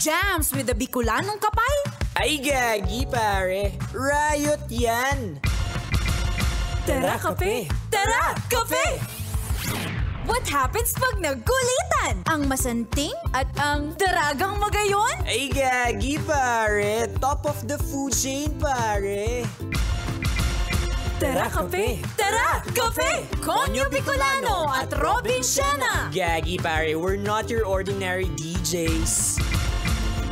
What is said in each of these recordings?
Jams with the Bicolanong kapal? Ay gagi pare, riot yan! Tara kape! Tara kape! What happens pag nagkulitan? Ang masanting at ang daragang magayon? Ay gagi pare, top of the food chain pare! Tara kape! Tara kape! Konyo Bicolano at Robin Siena! Gagi pare, we're not your ordinary DJs.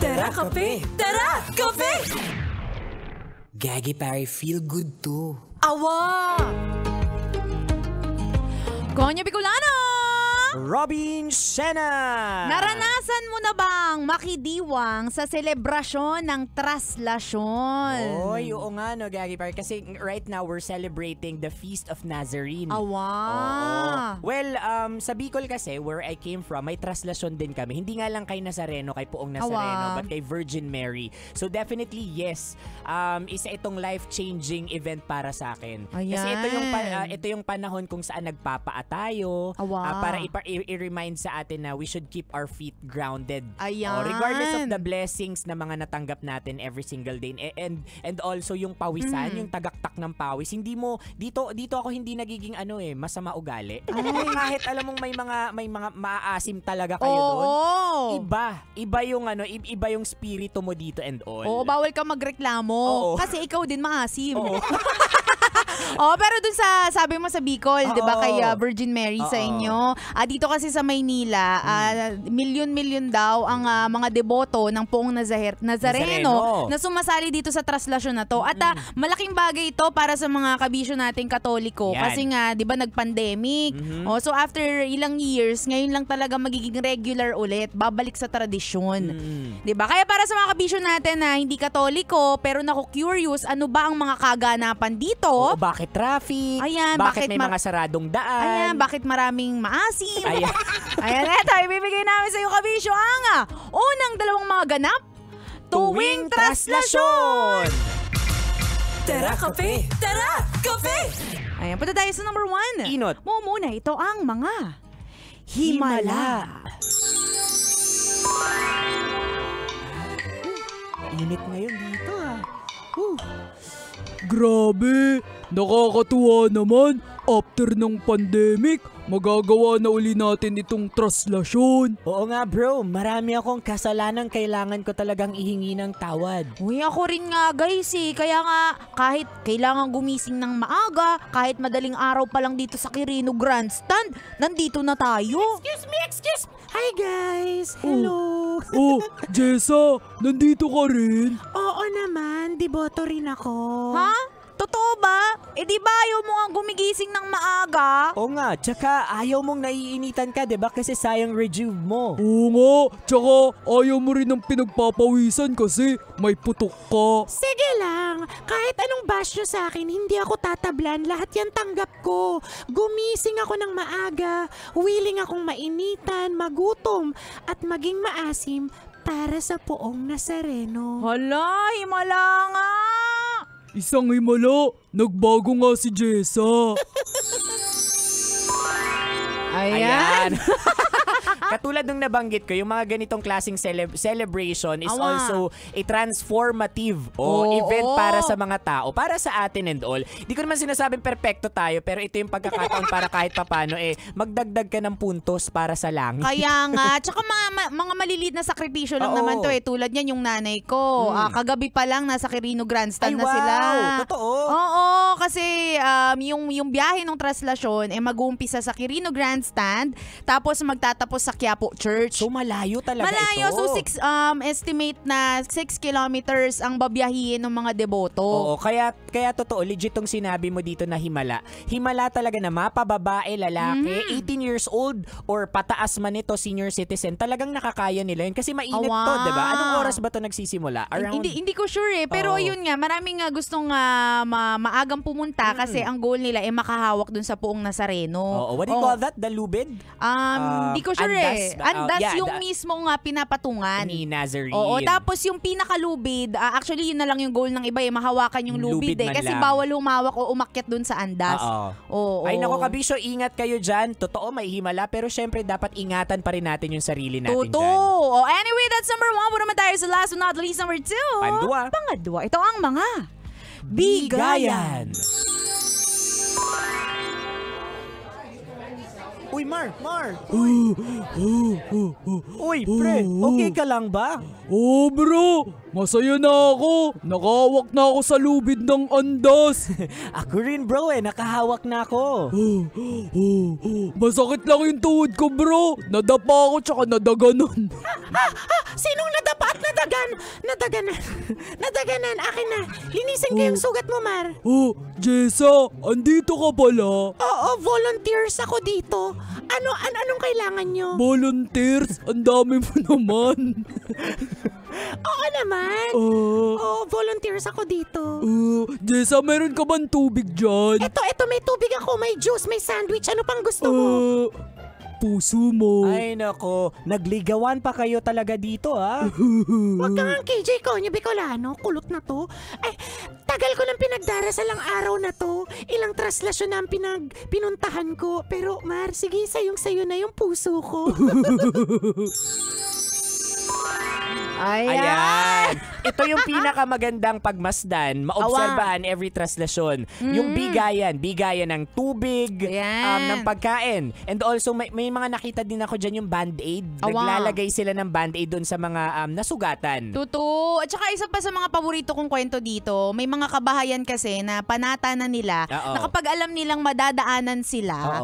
Tara kape! Tara kape! Gagi pare, feel good too. Awa! Konyo Bicolano! Robin Siena! Naranasan mo na bang makidiwang sa selebrasyon ng traslasyon? Oy, oo nga no, Gagi pare. Kasi right now, we're celebrating the Feast of Nazarene. Awa! Oo. Well, sa Bicol kasi, where I came from, may traslasyon din kami. Hindi nga lang kay Nazareno, kay Poong Nazareno, but kay Virgin Mary. So definitely, yes, isa itong life-changing event para sa akin. Ayan. Kasi ito yung panahon kung saan nagpapaa tayo, para i-remind sa atin na we should keep our feet grounded. Ayan. Regardless of the blessings na mga natanggap natin every single day. And also yung pawisan, yung tagaktak ng pawis. Hindi mo, dito ako hindi nagiging masama ugali. Kahit alam mong may mga maaasim talaga kayo doon. Iba yung spirito mo dito and all. Oo, bawal ka magreklamo. Oo. Kasi ikaw din maasim. Oo. Pero dun sabi mo sa Bicol, di ba, kay Virgin Mary sa inyo. Dito kasi sa Maynila, milyon-milyon daw ang mga deboto ng Poong Nazareno na sumasali dito sa traslasyon na to. At malaking bagay ito para sa mga kabisyo nating Katoliko. Yan. Kasi nga, di ba, nag-pandemic. So after ilang years, ngayon lang talaga magiging regular ulit. Babalik sa tradisyon. Di ba? Kaya para sa mga kabisyo natin na hindi Katoliko, pero naku-curious, ano ba ang mga kaganapan dito? Oo, bakit traffic? Ayan, bakit may mga saradong daan? Ayan, bakit maraming maasim? Ayan. Ayan, eto, ibibigay namin sa iyo, kabisyo, ang unang dalawang mga ganap tuwing traslasyon. Tara kape! Tara kape! Ayan, punta tayo sa number 1. Inot. Muna, ito ang mga himala. Init ngayon dito Grabe! Nakakatuwa naman! After ng pandemic, magagawa na uli natin itong traslasyon. Oo nga bro, marami akong kasalanang kailangan ko talagang ihingi ng tawad. Uy, ako rin nga guys Kaya nga, kahit kailangan gumising ng maaga, kahit madaling araw pa lang dito sa Quirino Grandstand, nandito na tayo. Excuse me! Hi guys! Hello! Jessa, nandito ka rin? Oo naman, deboto rin ako. Ha? Totoo ba? Di ba ayaw mo nga gumigising ng maaga? Oo nga, tsaka ayaw mong naiinitan ka, diba? Kasi sayang rejuve mo. Oo nga, tsaka ayaw mo rin ng pinagpapawisan kasi may putok ka. Sige lang, kahit anong bash nyo sa akin, hindi ako tatablan. Lahat yan tanggap ko. Gumising ako ng maaga, willing akong mainitan, magutom, at maging maasim para sa Poong Nazareno. Hala, himala nga! Isang himala, nagbago nga si Jessa. Ayan. Katulad nung nabanggit ko, yung mga ganitong klaseng celebration is Awa. also a transformative event para sa mga tao, para sa atin and all. Di ko naman sinasabing perfecto tayo, pero ito yung pagkakataon para kahit papano magdagdag ka ng puntos para sa langit. Kaya nga, tsaka mga maliliit na sakripisyo lang naman to tulad niyan yung nanay ko. Kagabi pa lang nasa Quirino Grandstand na sila. Totoo. Oo, kasi yung biyahe ng traslasyon mag-uumpisa sa Quirino Grandstand, tapos magtatapos sa Quiapo Church. So malayo talaga Malayo, ito. so estimate na 6 kilometers ang babiyahiin ng mga deboto. Oo, kaya totoo, legit tong sinabi mo dito na himala. Himala talaga na mapababae, lalaki, 18 years old or pataas man ito, senior citizen, talagang nakakaya nila yun kasi mainit to, diba? Anong oras ba to nagsisimula? Around... Hindi ko sure pero yun nga, maraming gustong maagang pumunta kasi ang goal nila makahawak dun sa Poong Nazareno. What do you call that? The lubid? Hindi ko sure Andas yung mismong pinapatungan. Ni Nazarene. Oo, tapos yung pinakalubid, actually yun na lang yung goal ng iba, mahawakan yung lubid man kasi lang. bawal humawak o umakyat dun sa andas. Oo. Ay nako kabisyo, ingat kayo dyan. Totoo, may himala, pero syempre dapat ingatan pa rin natin yung sarili natin dyan. Anyway, that's number 1. Punta naman tayo sa last but not least, number 2. Pangadwa. Ito ang mga bigayan. Uy, Mar! Uy, pre, okay ka lang ba? Oh bro, masaya na ako. Nakahawak na ako sa lubid ng andas. Ako rin bro nakahawak na ako. Masakit lang yung tuhod ko bro. Nadapa ako tsaka nadaganon. Sinong nadapa at nadaganan? Akin na. Linisin ko yung sugat mo, Mar. Oh, Jessa, andito ka pala. Oo, volunteers ako dito. Anong kailangan nyo? Volunteers? Ang dami mo naman. Oo naman. Volunteers ako dito. Jessa, meron ka bang tubig dyan? Eto, may tubig ako, may juice, may sandwich. Ano pang gusto mo? Puso mo. Ay nako, nagligawan pa kayo talaga dito Wag ka nga KJ Konyo Bicolano, kulot na to. Ay, tagal ko nang pinagdarasal ang araw na to. Ilang traslasyon na ang pinuntahan ko. Pero Mar, sige, sayo na yung puso ko. Ayan. Ito yung pinakamagandang pagmasdan, maobserbahan every traslasyon. Yung bigayan ng tubig, ng pagkain. And also, may mga nakita din ako dyan yung band-aid. Naglalagay sila ng band-aid doon sa mga nasugatan. Totoo. At saka isa pa sa mga paborito kong kwento dito, may mga kabahayan kasi na panata na nila, na kapag alam nilang madadaanan sila,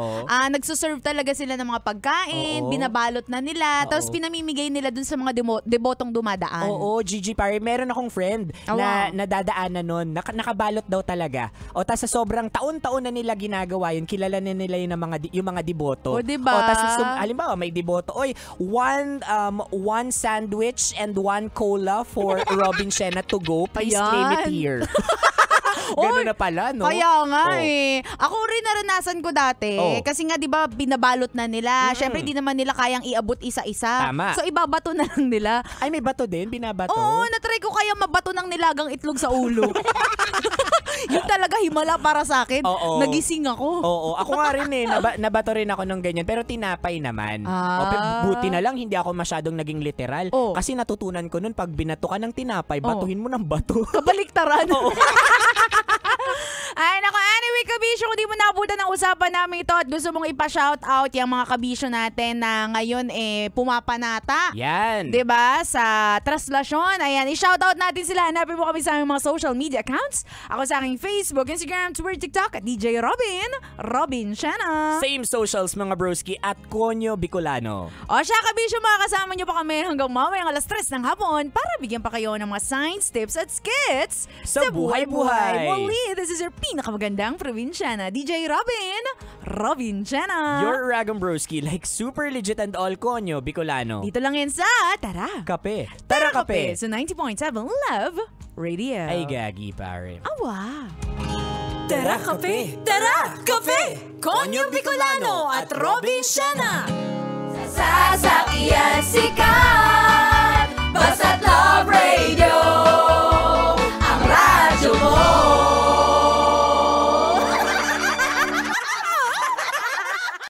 nagsuserve talaga sila ng mga pagkain, binabalot na nila, tapos pinamimigay nila dun sa mga debotong dumadaan. Oo, Gigi pare, meron akong friend na nadadaanan nun, nakabalot daw talaga. O tas sa sobrang taon-taon na nila ginagawa yun, kilala na nila yung mga deboto. O diba? O tas halimbawa may deboto, oy, one sandwich and one cola for Robin Shena to go. Please claim it here. Gano'n na pala, no? Kaya nga Ako rin naranasan ko dati. Kasi nga, di ba, binabalot na nila. Siyempre, di naman nila kayang iabot isa-isa. Tama. So, ibabato na lang nila. Ay, may bato din? Binabato? Oo, natry ko kaya mabato ng nilagang itlog sa ulo. Yung talaga himala para sa akin. Nagising ako. Oo, ako nga rin nabato rin ako ng ganyan. Pero tinapay naman. Buti na lang, hindi ako masyadong naging literal. Kasi natutunan ko nun, pag binato ka ng tinapay, batuhin mo ng bato. Kabaliktaran. Ay, nako, anyway, kabisyo, kung di mo nabutan ang usapan namin ito at gusto mong ipa-shoutout yung mga kabisyo natin na ngayon pumapanata. Yan. Diba? Sa traslasyon. Ayan, i-shoutout natin sila. Hanapin mo kami sa aming mga social media accounts. Ako sa aking Facebook, Instagram, Twitter, TikTok at DJ Robin Shena. Same socials mga broski at Konyo Bicolano. O siya, kabisyo, makakasama nyo pa kami hanggang mamayang 3:00 ng hapon para bigyan pa kayo ng mga science tips at skits sa buhay-buhay. Muli, this is your pinakamagandang probinsyana, DJ Robin Shena. Your Ragam Broski, like super legit and all Konyo Bicolano. Dito lang yan sa Tara Kape. Tara Kape. Sa 90.7 Love Radio. Ay gagi pare. Awa. Tara Kape! Tara Kape! Konyo Bicolano at Robin Shena! Sasakyan si Ka